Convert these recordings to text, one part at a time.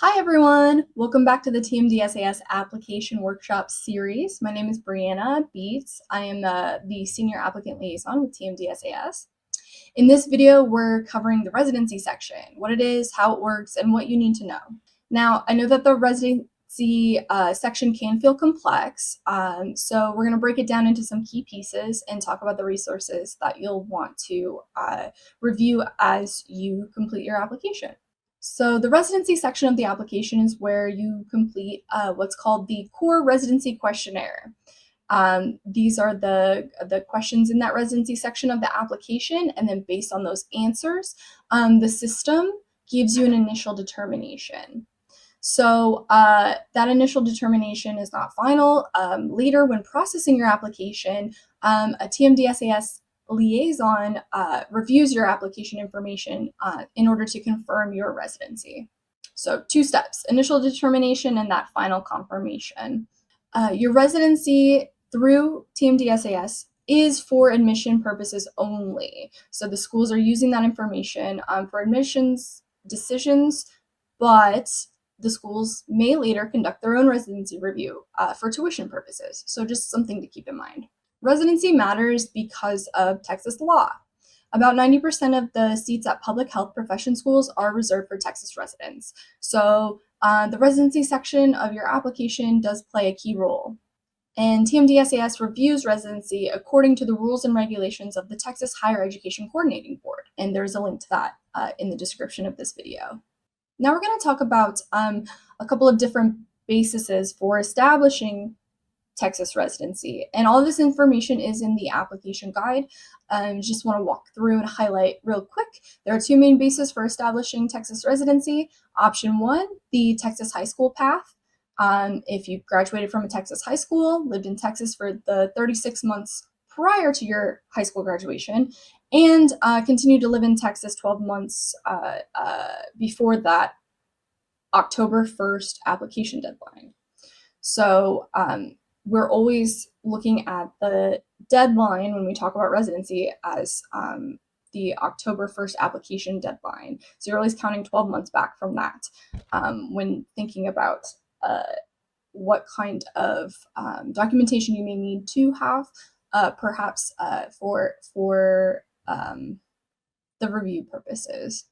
Hi everyone! Welcome back to the TMDSAS Application Workshop Series. My name is Brianna Beets. I am the Senior Applicant Liaison with TMDSAS. In this video, we're covering the residency section, what it is, how it works, and what you need to know. Now, I know that the residency section can feel complex, so we're going to break it down into some key pieces and talk about the resources that you'll want to review as you complete your application. So the residency section of the application is where you complete what's called the core residency questionnaire. These are the questions in that residency section of the application, and then based on those answers, the system gives you an initial determination. So that initial determination is not final. Later, when processing your application, a TMDSAS liaison reviews your application information in order to confirm your residency. So 2 steps, initial determination and that final confirmation. Your residency through TMDSAS is for admission purposes only. So the schools are using that information for admissions decisions, but the schools may later conduct their own residency review for tuition purposes. So just something to keep in mind. Residency matters because of Texas law. About 90% of the seats at public health profession schools are reserved for Texas residents. So the residency section of your application does play a key role. And TMDSAS reviews residency according to the rules and regulations of the Texas Higher Education Coordinating Board. And there's a link to that in the description of this video. Now we're going to talk about a couple of different bases for establishing Texas residency. And all of this information is in the application guide. Just want to walk through and highlight real quick. There are 2 main bases for establishing Texas residency. Option 1, the Texas high school path. If you graduated from a Texas high school, lived in Texas for the 36 months prior to your high school graduation, and continue to live in Texas 12 months before that October 1st application deadline. So we're always looking at the deadline when we talk about residency as the October 1st application deadline. So you're always counting 12 months back from that when thinking about what kind of documentation you may need to have perhaps for the review purposes.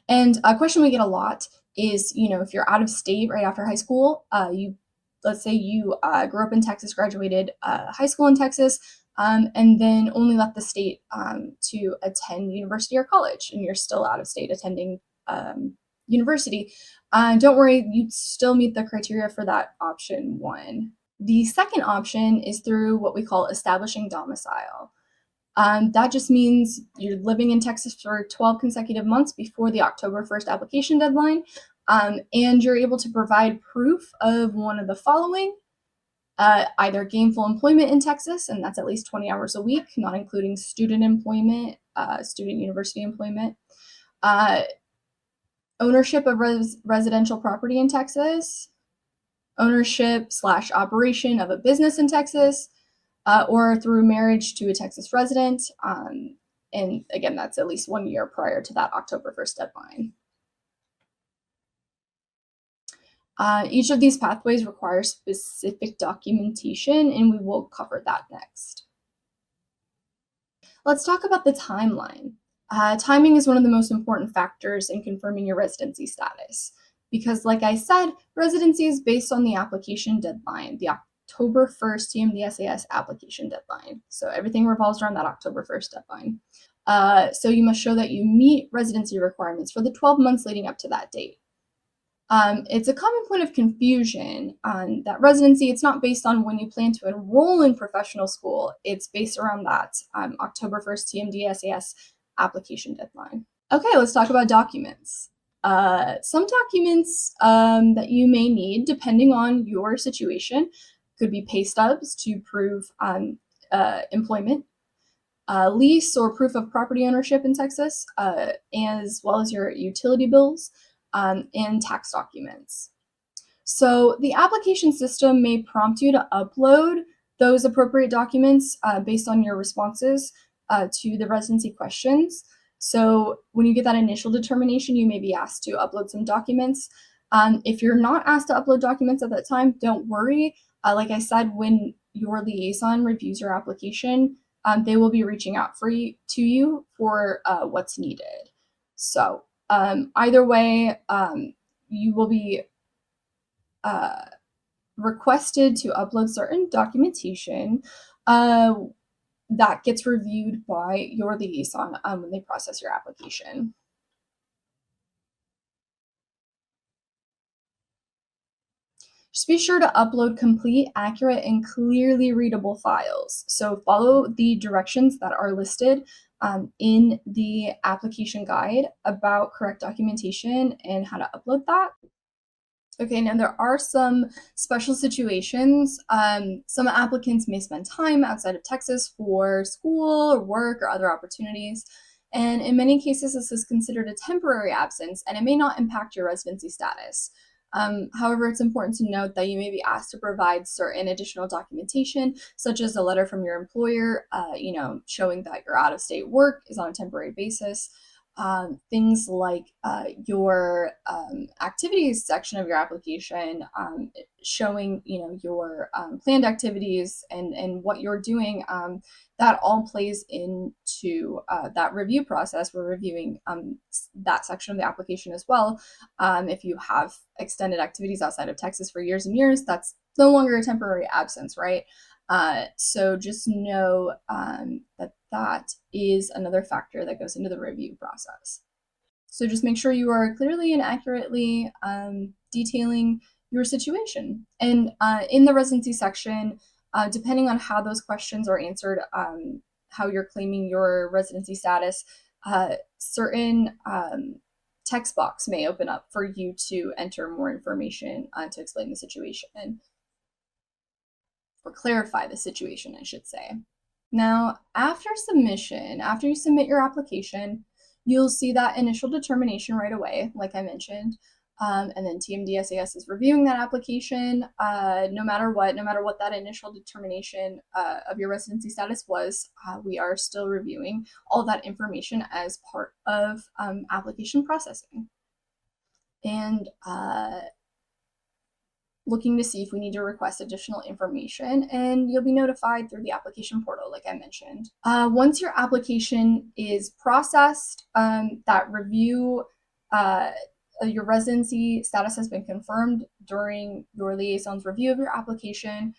And a question we get a lot is, if you're out of state right after high school, let's say you grew up in Texas, graduated high school in Texas, and then only left the state to attend university or college, and you're still out of state attending university, don't worry, you still meet the criteria for that option 1. The second option is through what we call establishing domicile. That just means you're living in Texas for 12 consecutive months before the October 1st application deadline, and you're able to provide proof of one of the following: either gainful employment in Texas, and that's at least 20 hours a week, not including student employment, student university employment, ownership of residential property in Texas, ownership/operation of a business in Texas, or through marriage to a Texas resident. And again, that's at least 1 year prior to that October 1st deadline. Each of these pathways requires specific documentation, and we will cover that next. Let's talk about the timeline. Timing is one of the most important factors in confirming your residency status because, like I said, residency is based on the application deadline, the October 1st TMDSAS application deadline. So everything revolves around that October 1st deadline. So you must show that you meet residency requirements for the 12 months leading up to that date. It's a common point of confusion that residency, it's not based on when you plan to enroll in professional school. It's based around that October 1st TMDSAS application deadline. Okay, let's talk about documents. Some documents that you may need, depending on your situation, could be pay stubs to prove employment, lease or proof of property ownership in Texas, as well as your utility bills and tax documents. So the application system may prompt you to upload those appropriate documents based on your responses to the residency questions. So when you get that initial determination, you may be asked to upload some documents. If you're not asked to upload documents at that time, don't worry. Like I said, when your liaison reviews your application, they will be reaching out to you for what's needed. So either way, you will be requested to upload certain documentation that gets reviewed by your liaison when they process your application. Just be sure to upload complete, accurate, and clearly readable files. So follow the directions that are listed in the application guide about correct documentation and how to upload that. Okay, now there are some special situations. Some applicants may spend time outside of Texas for school or work or other opportunities. And in many cases, this is considered a temporary absence and it may not impact your residency status. However, it's important to note that you may be asked to provide certain additional documentation, such as a letter from your employer, showing that your out-of-state work is on a temporary basis. Things like your activities section of your application, showing your planned activities and what you're doing. That all plays into that review process. We're reviewing that section of the application as well. If you have extended activities outside of Texas for years and years, that's no longer a temporary absence, right? So just know that is another factor that goes into the review process. So just make sure you are clearly and accurately detailing your situation. And in the residency section, depending on how those questions are answered, how you're claiming your residency status, certain text box may open up for you to enter more information to explain the situation or clarify the situation, I should say. Now, after submission, after you submit your application, you'll see that initial determination right away, like I mentioned. And then TMDSAS is reviewing that application. No matter what that initial determination of your residency status was, we are still reviewing all that information as part of application processing. And looking to see if we need to request additional information, and you'll be notified through the application portal, like I mentioned. Once your application is processed, that review, your residency status has been confirmed during your liaison's review of your application.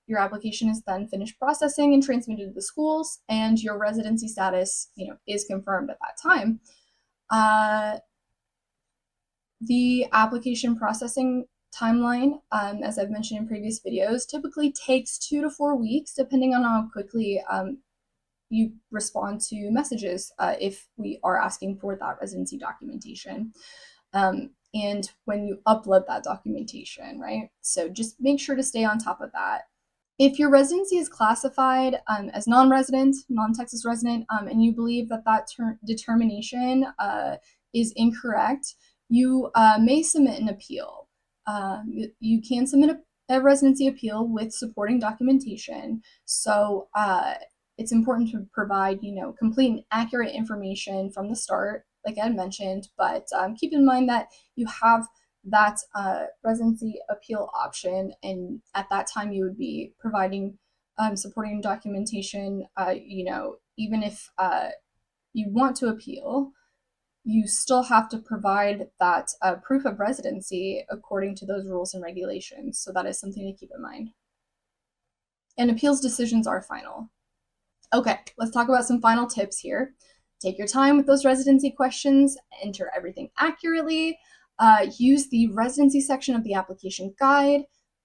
Your application is then finished processing and transmitted to the schools, and your residency status, is confirmed at that time. The application processing timeline, as I've mentioned in previous videos, typically takes 2 to 4 weeks, depending on how quickly you respond to messages if we are asking for that residency documentation. And when you upload that documentation, right? So just make sure to stay on top of that. If your residency is classified as non-resident, non-Texas resident, and you believe that determination is incorrect, you may submit an appeal. You can submit a residency appeal with supporting documentation. So it's important to provide, complete and accurate information from the start, like I mentioned, but keep in mind that you have that residency appeal option, and at that time you would be providing supporting documentation. Even if you want to appeal, you still have to provide that proof of residency according to those rules and regulations. So that is something to keep in mind. And appeals decisions are final. Okay, let's talk about some final tips here. Take your time with those residency questions, enter everything accurately, use the residency section of the application guide.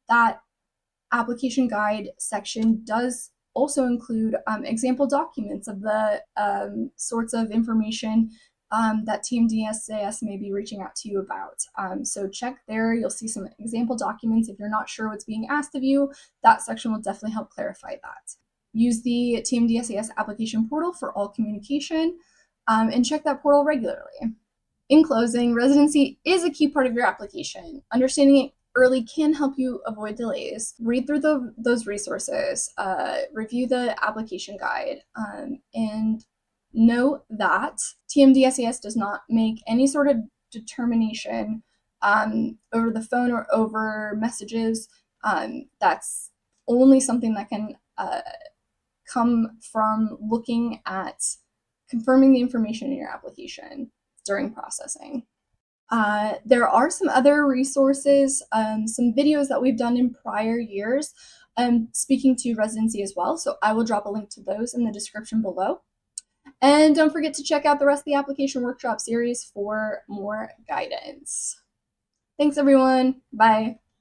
That application guide section does also include example documents of the sorts of information that TMDSAS may be reaching out to you about. So check there, you'll see some example documents. If you're not sure what's being asked of you, that section will definitely help clarify that. Use the TMDSAS application portal for all communication, and check that portal regularly. In closing, residency is a key part of your application. Understanding it early can help you avoid delays. Read through those resources, review the application guide, and Note that TMDSAS does not make any sort of determination over the phone or over messages. That's only something that can come from looking at confirming the information in your application during processing. There are some other resources, some videos that we've done in prior years speaking to residency as well, so I will drop a link to those in the description below. And don't forget to check out the rest of the application workshop series for more guidance. Thanks everyone, bye.